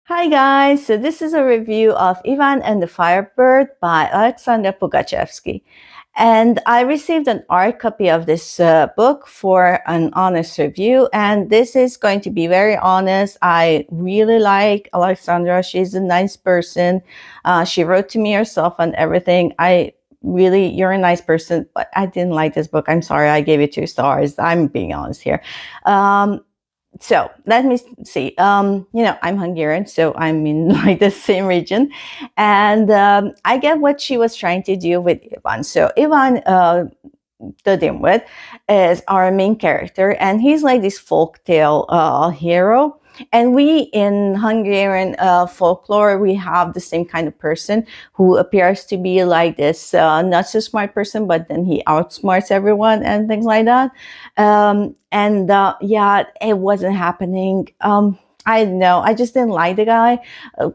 Hi guys, so this is a review of Ivan and the Firebird by Alexandra Pugachevsky. And I received an art copy of this book for an honest review. And this is going to be very honest. I really like Alexandra. She's a nice person. She wrote to me herself and everything. You're a nice person, but I didn't like this book. I'm sorry, I gave it 2 stars. I'm being honest here. So let me see. I'm Hungarian, so I'm in like the same region, and I get what she was trying to do with Ivan. So Ivan, the dimwit, is our main character, and he's like this folktale hero. And we in Hungarian folklore, we have the same kind of person who appears to be like this not so smart person, but then he outsmarts everyone and things like that. Yeah, it wasn't happening. I know, I just didn't like the guy.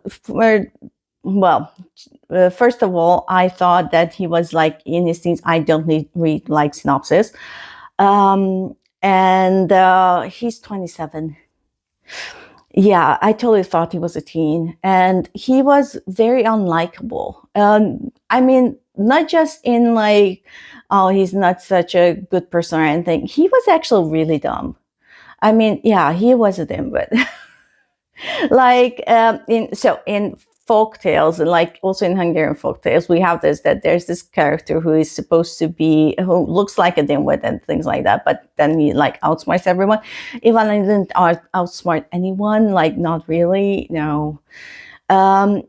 For, well, first of all, I thought that he was like in his teens. I don't read like synopsis. And he's 27. Yeah, I totally thought he was a teen, and he was very unlikable. I mean, not just in like, oh, he's not such a good person or anything. He was actually really dumb. I mean, yeah, he was a dimwit. Like in folk tales, and like also in Hungarian folk tales, we have this, that there's this character who is supposed to be, who looks like a dimwit and things like that, but then he like outsmarts everyone. Ivan didn't outsmart anyone, like not really, no. Ivan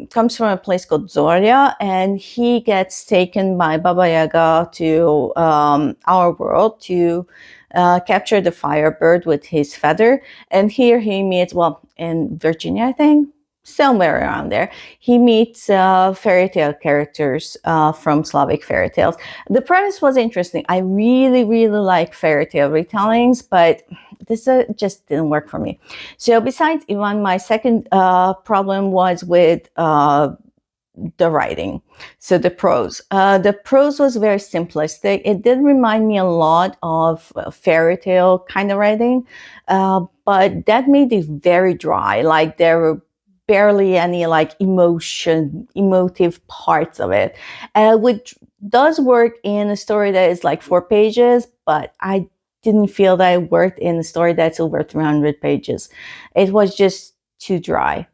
comes from a place called Zorya, and he gets taken by Baba Yaga to our world to capture the Firebird with his feather. And here he meets, well, in Virginia, I think, somewhere around there, he meets fairy tale characters from Slavic fairy tales. The premise was interesting. I really, really like fairy tale retellings, but this just didn't work for me. So besides Ivan, my second problem was with the writing. So the prose. The prose was very simplistic. It did remind me a lot of fairy tale kind of writing, but that made it very dry. Like there were barely any like emotive parts of it, which does work in a story that is like 4 pages, but I didn't feel that it worked in a story that's over 300 pages. It was just too dry.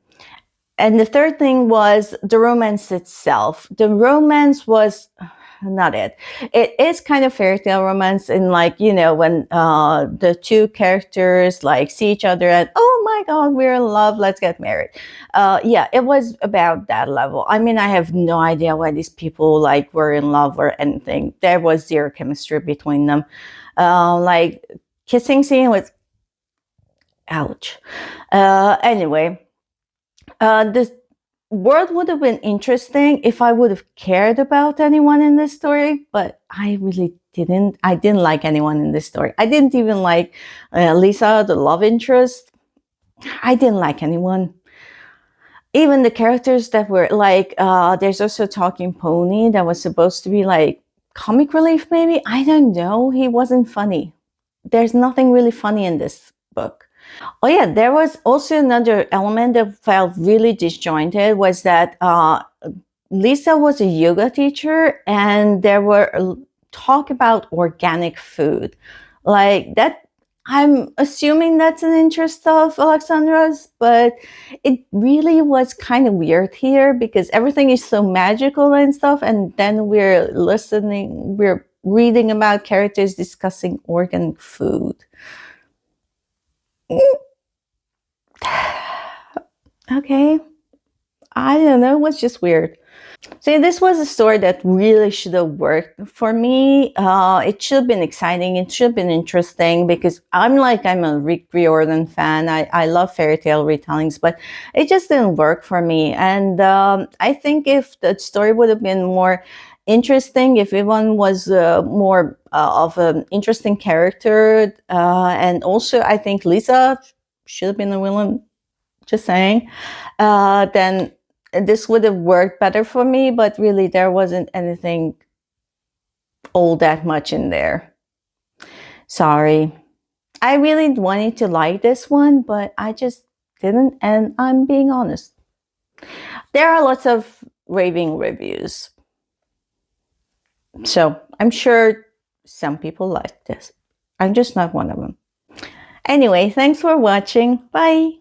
And the third thing was the romance itself. The romance was not it. It is kind of fairy tale romance in like, when the two characters like see each other and, oh my God, we're in love, let's get married. Yeah, it was about that level. I mean, I have no idea why these people like were in love or anything. There was zero chemistry between them. Like kissing scene was, ouch. Anyway, this world would have been interesting if I would have cared about anyone in this story, but I really didn't. I didn't like anyone in this story. I didn't even like Lisa, the love interest. I didn't like anyone. Even the characters that were like, there's also a talking pony that was supposed to be like comic relief, maybe. I don't know. He wasn't funny. There's nothing really funny in this book. Oh yeah, there was also another element that felt really disjointed, was that Lisa was a yoga teacher, and there were talk about organic food. Like that, I'm assuming that's an interest of Alexandra's, but it really was kind of weird here because everything is so magical and stuff, and then we're reading about characters discussing organic food. Okay, I don't know, it was just weird. See, this was a story that really should have worked for me. It should have been exciting. It should have been interesting because I'm a Rick Riordan fan. I love fairy tale retellings, but it just didn't work for me. And I think if the story would have been more interesting, if Ivan was more of an interesting character, and also I think Lisa should have been the villain, just saying, then this would have worked better for me, but really there wasn't anything all that much in there. Sorry. I really wanted to like this one, but I just didn't, and I'm being honest. There are lots of raving reviews, so I'm sure some people like this. I'm just not one of them. Anyway, thanks for watching. Bye.